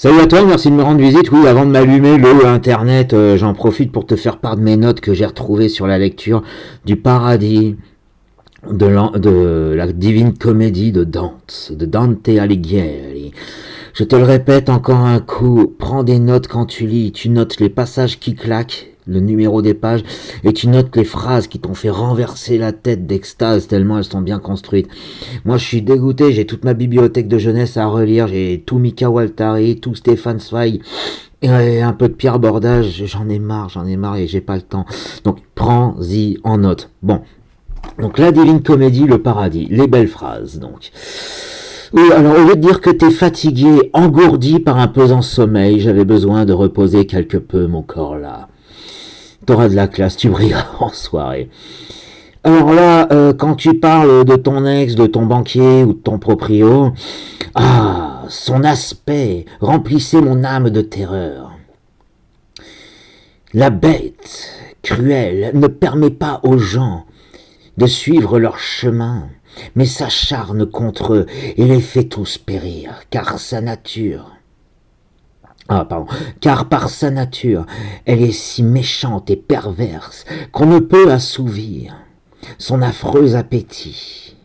Salut à toi, merci de me rendre visite. Oui, avant de m'allumer le internet, j'en profite pour te faire part de mes notes que j'ai retrouvées sur la lecture du Paradis de la Divine Comédie de Dante Alighieri. Je te le répète encore un coup, prends des notes quand tu lis, tu notes les passages qui claquent, le numéro des pages, et tu notes les phrases qui t'ont fait renverser la tête d'extase tellement elles sont bien construites. Moi je suis dégoûté, j'ai toute ma bibliothèque de jeunesse à relire, j'ai tout Mika Waltari, tout Stéphane Zweig, et un peu de Pierre Bordage, j'en ai marre et j'ai pas le temps. Donc prends-y en note. Bon, donc la Divine Comédie, le paradis, les belles phrases donc. Oui, alors au lieu de dire que t'es fatigué, engourdi par un pesant sommeil, j'avais besoin de reposer quelque peu mon corps là. T'auras de la classe, tu brilleras en soirée. Alors là, quand tu parles de ton ex, de ton banquier ou de ton proprio, ah, son aspect remplissait mon âme de terreur. La bête, cruelle, ne permet pas aux gens de suivre leur chemin, mais s'acharne contre eux et les fait tous périr, car par sa nature, elle est si méchante et perverse qu'on ne peut assouvir son affreux appétit.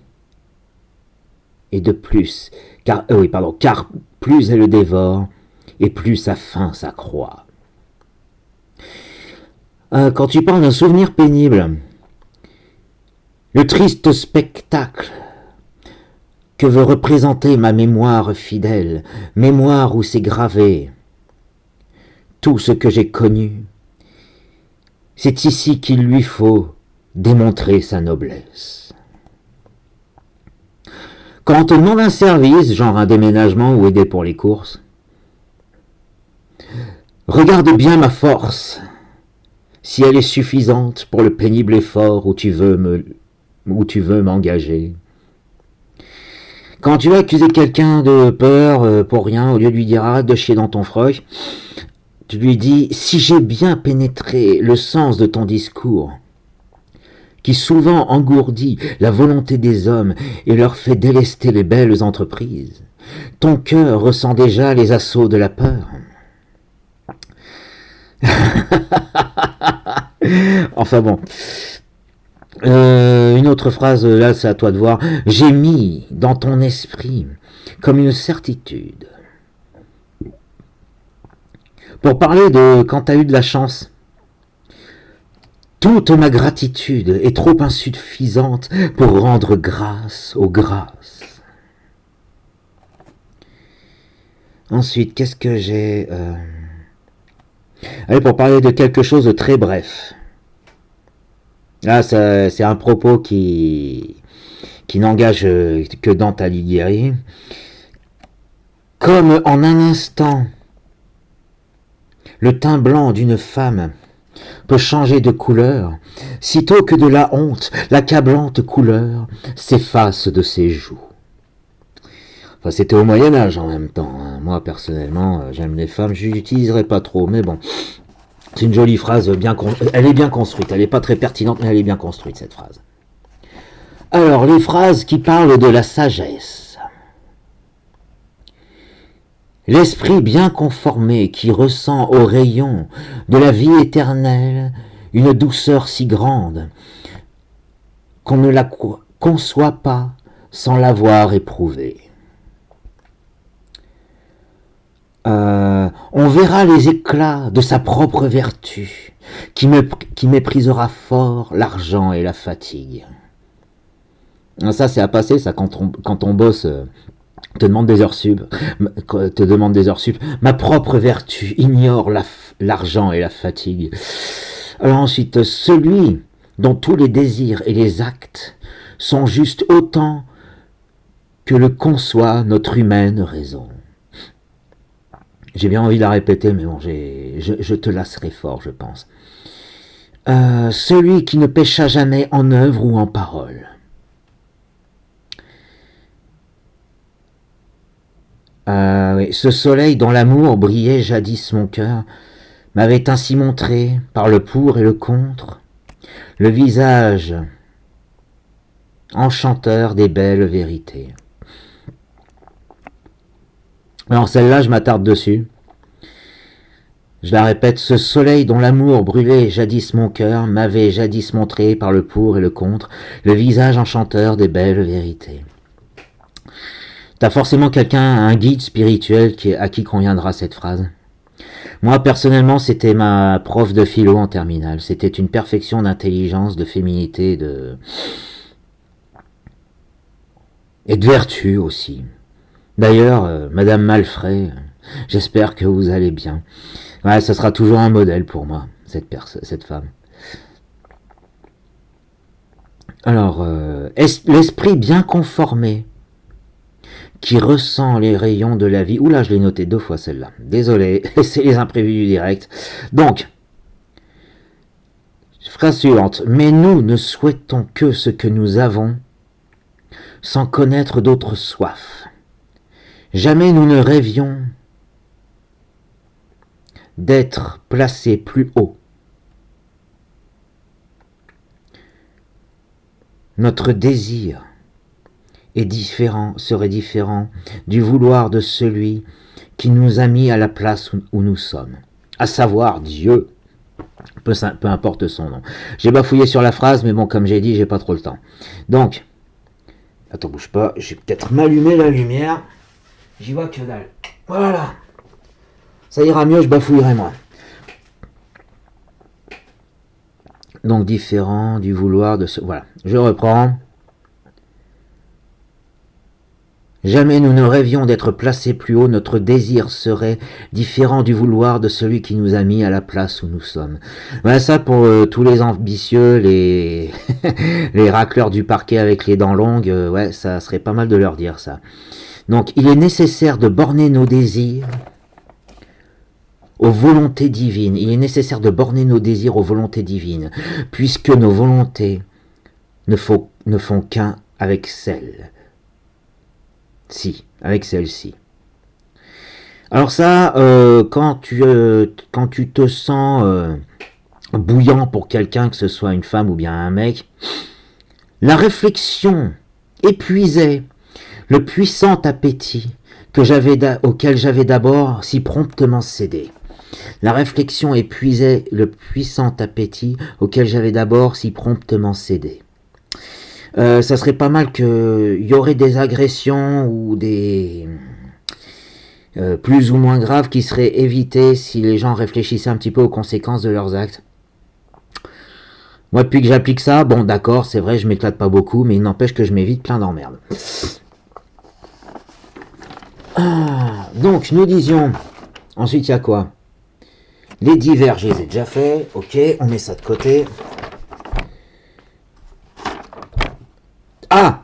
Et de plus, car plus elle le dévore, et plus sa faim s'accroît. Quand tu parles d'un souvenir pénible, le triste spectacle que veut représenter ma mémoire fidèle, mémoire où s'est gravé tout ce que j'ai connu, c'est ici qu'il lui faut démontrer sa noblesse. Quand on te demande un service, genre un déménagement ou aider pour les courses, regarde bien ma force, si elle est suffisante pour le pénible effort où tu veux m'engager. Quand tu vas accuser quelqu'un de peur pour rien, au lieu de lui dire arrête de chier dans ton froc, tu lui dis si j'ai bien pénétré le sens de ton discours, qui souvent engourdit la volonté des hommes et leur fait délester les belles entreprises, ton cœur ressent déjà les assauts de la peur. Enfin bon. Une autre phrase, là c'est à toi de voir. J'ai mis dans ton esprit comme une certitude. Pour parler de quand t'as eu de la chance. Toute ma gratitude est trop insuffisante pour rendre grâce aux grâces. Ensuite, qu'est-ce que j'ai Allez, pour parler de quelque chose de très bref. Là, c'est un propos qui n'engage que Dante Alighieri. Comme en un instant, le teint blanc d'une femme peut changer de couleur, sitôt que de la honte, l'accablante couleur s'efface de ses joues. Enfin, c'était au Moyen-Âge en même temps. Hein. Moi, personnellement, j'aime les femmes, je l'utiliserai pas trop, mais bon. C'est une jolie phrase, elle est bien construite. Elle n'est pas très pertinente, mais elle est bien construite, cette phrase. Alors, les phrases qui parlent de la sagesse. L'esprit bien conformé qui ressent au rayon de la vie éternelle une douceur si grande qu'on ne la conçoit pas sans l'avoir éprouvée. On verra les éclats de sa propre vertu, qui méprisera fort l'argent et la fatigue. Ça, c'est à passer, ça, quand on bosse, te demande des heures sup. Ma propre vertu ignore l'argent et la fatigue. Alors ensuite, celui dont tous les désirs et les actes sont juste autant que le conçoit notre humaine raison. J'ai bien envie de la répéter, mais bon, je te lasserai fort, je pense. Celui qui ne pécha jamais en œuvre ou en parole. Oui, ce soleil dont l'amour brillait jadis mon cœur m'avait ainsi montré, par le pour et le contre, le visage enchanteur des belles vérités. Alors celle-là, je m'attarde dessus. Je la répète, ce soleil dont l'amour brûlait jadis mon cœur m'avait jadis montré par le pour et le contre le visage enchanteur des belles vérités. T'as forcément quelqu'un, un guide spirituel à qui conviendra cette phrase. Moi, personnellement, c'était ma prof de philo en terminale. C'était une perfection d'intelligence, de féminité, et de vertu aussi. D'ailleurs, Madame Malfray, j'espère que vous allez bien. Ouais, ça sera toujours un modèle pour moi, cette femme. Alors, l'esprit bien conformé, qui ressent les rayons de la vie. Oula, je l'ai noté 2 fois celle-là. Désolé, c'est les imprévus du direct. Donc, phrase suivante. Mais nous ne souhaitons que ce que nous avons, sans connaître d'autres soifs. Jamais nous ne rêvions d'être placés plus haut. Notre désir serait différent du vouloir de celui qui nous a mis à la place où nous sommes, à savoir Dieu, peu importe son nom. J'ai bafouillé sur la phrase, mais bon, comme j'ai dit, j'ai pas trop le temps. Donc, attends, bouge pas, je vais peut-être m'allumer la lumière. J'y vois que dalle. Voilà. Ça ira mieux, je bafouillerai moins. Donc, différent du vouloir de ce... Voilà, je reprends. Jamais nous ne rêvions d'être placés plus haut, notre désir serait différent du vouloir de celui qui nous a mis à la place où nous sommes. Voilà ça pour tous les ambitieux, les les racleurs du parquet avec les dents longues, ouais, ça serait pas mal de leur dire ça. Donc il est nécessaire de borner nos désirs aux volontés divines. Il est nécessaire de borner nos désirs aux volontés divines, puisque nos volontés ne font qu'un avec celles. Avec celle-ci. Alors ça, quand tu te sens bouillant pour quelqu'un, que ce soit une femme ou bien un mec, la réflexion épuisait le puissant appétit auquel j'avais d'abord si promptement cédé. La réflexion épuisait le puissant appétit auquel j'avais d'abord si promptement cédé. Ça serait pas mal qu'il y aurait des agressions ou des plus ou moins graves qui seraient évitées si les gens réfléchissaient un petit peu aux conséquences de leurs actes. Moi, depuis que j'applique ça, bon d'accord, c'est vrai, je m'éclate pas beaucoup, mais il n'empêche que je m'évite plein d'emmerdes. Donc, nous disions, ensuite il y a quoi? Les divers, je les ai déjà fait, ok, on met ça de côté. Ah,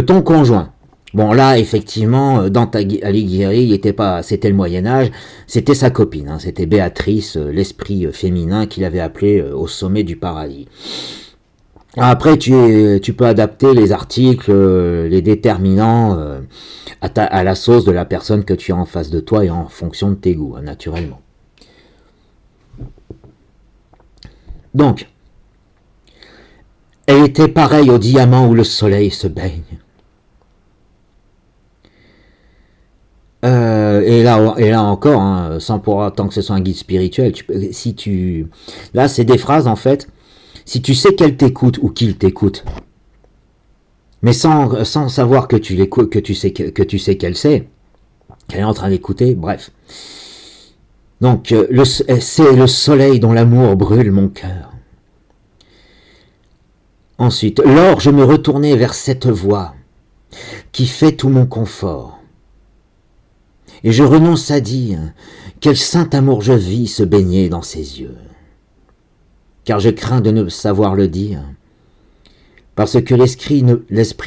ton conjoint. Bon là, effectivement, dans Alighieri, c'était le Moyen-Âge, c'était sa copine, hein, c'était Béatrice, l'esprit féminin qu'il avait appelé au sommet du paradis. Après, tu peux adapter les articles, les déterminants à la sauce de la personne que tu as en face de toi et en fonction de tes goûts, hein, naturellement. Donc, elle était pareille au diamant où le soleil se baigne. Et là encore, hein, sans pour autant que ce soit un guide spirituel, là c'est des phrases en fait, si tu sais qu'elle t'écoute ou qu'il t'écoute, mais sans savoir que tu l'écoutes, que tu sais qu'elle sait, qu'elle est en train d'écouter, bref. Donc c'est le soleil dont l'amour brûle mon cœur. Ensuite, lors je me retournai vers cette voix qui fait tout mon confort. Et je renonce à dire quel saint amour je vis se baigner dans ses yeux. Car je crains de ne savoir le dire, parce que l'esprit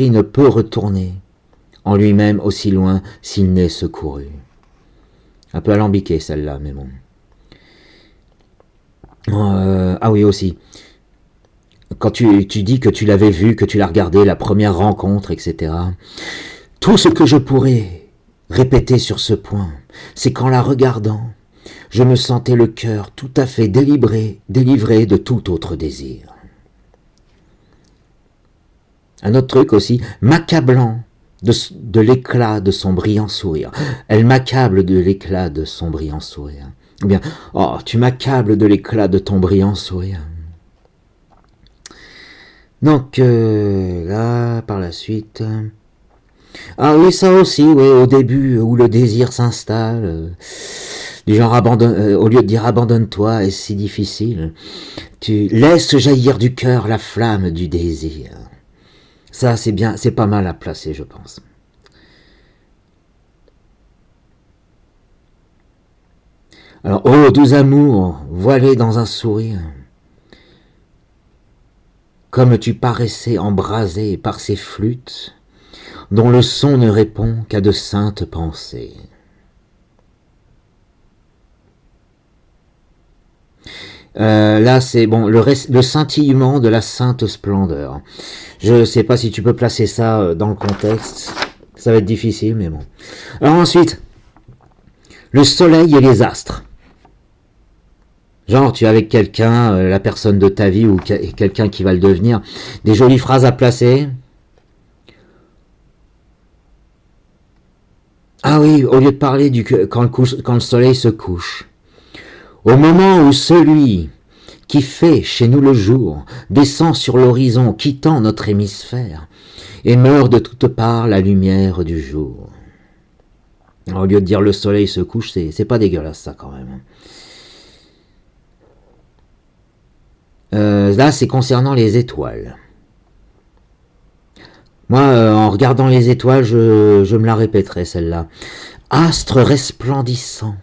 ne peut retourner en lui-même aussi loin s'il n'est secouru. Un peu alambiqué celle-là, mais bon. Ah oui aussi. Quand tu dis que tu l'avais vu, que tu l'as regardé, la première rencontre, etc. Tout ce que je pourrais répéter sur ce point, c'est qu'en la regardant, je me sentais le cœur tout à fait délivré de tout autre désir. Un autre truc aussi, m'accablant de l'éclat de son brillant sourire. Elle m'accable de l'éclat de son brillant sourire. Ou bien, oh, tu m'accables de l'éclat de ton brillant sourire. Donc, là, par la suite... Ah oui, ça aussi, oui, au début, où le désir s'installe, du genre, au lieu de dire abandonne-toi, est-ce si difficile, tu laisses jaillir du cœur la flamme du désir. Ça, c'est bien, c'est pas mal à placer, je pense. Alors, oh, doux amour, voilé dans un sourire, comme tu paraissais embrasé par ces flûtes, dont le son ne répond qu'à de saintes pensées. Là, c'est bon, le scintillement de la sainte splendeur. Je ne sais pas si tu peux placer ça dans le contexte. Ça va être difficile, mais bon. Alors ensuite, le soleil et les astres. Genre, tu es avec quelqu'un, la personne de ta vie ou quelqu'un qui va le devenir. Des jolies phrases à placer. Ah oui, au lieu de parler quand le soleil se couche. Au moment où celui qui fait chez nous le jour descend sur l'horizon, quittant notre hémisphère, et meurt de toutes parts la lumière du jour. Alors, au lieu de dire le soleil se couche, c'est pas dégueulasse ça quand même. Là, c'est concernant les étoiles. Moi, en regardant les étoiles, je me la répéterai celle-là. Astre resplendissant,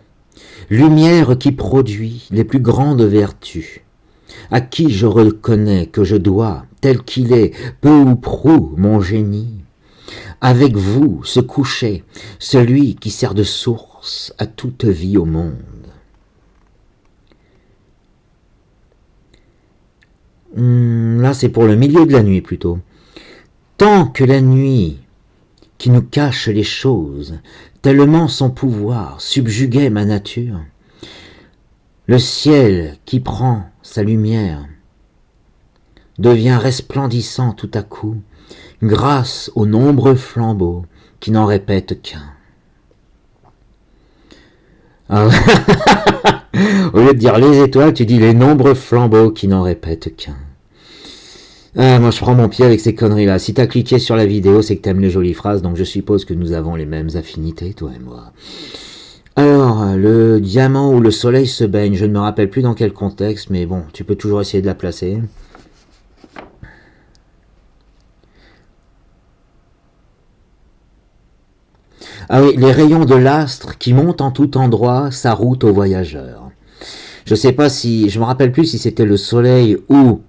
lumière qui produit les plus grandes vertus, à qui je reconnais que je dois, tel qu'il est, peu ou prou, mon génie. Avec vous se couchait celui qui sert de source à toute vie au monde. Là, c'est pour le milieu de la nuit plutôt. Tant que la nuit, qui nous cache les choses, tellement son pouvoir subjuguait ma nature, le ciel qui prend sa lumière devient resplendissant tout à coup, grâce aux nombreux flambeaux qui n'en répètent qu'un. Ah, au lieu de dire les étoiles, tu dis les nombreux flambeaux qui n'en répètent qu'un. Ah, moi je prends mon pied avec ces conneries là. Si t'as cliqué sur la vidéo, c'est que t'aimes les jolies phrases, donc je suppose que nous avons les mêmes affinités, toi et moi. Alors, le diamant où le soleil se baigne, je ne me rappelle plus dans quel contexte, mais bon, tu peux toujours essayer de la placer. Ah oui, les rayons de l'astre qui montent en tout endroit sa route aux voyageurs. Je sais pas si, je me rappelle plus si c'était le soleil ou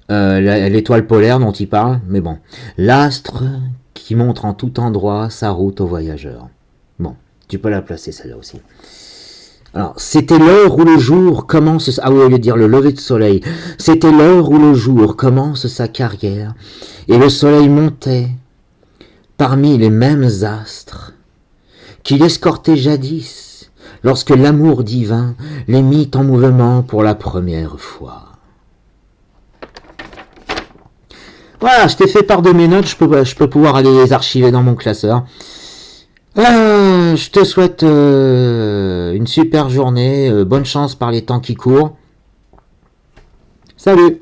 l'étoile polaire dont il parle, mais bon. L'astre qui montre en tout endroit sa route aux voyageurs. Bon, tu peux la placer celle-là aussi. Alors, c'était l'heure où le jour commence... Ah oui, au lieu de dire le lever de soleil. C'était l'heure où le jour commence sa carrière, et le soleil montait parmi les mêmes astres qu'il escortait jadis, lorsque l'amour divin les mit en mouvement pour la première fois. Voilà, je t'ai fait part de mes notes, je peux pouvoir aller les archiver dans mon classeur. Je te souhaite une super journée, bonne chance par les temps qui courent. Salut!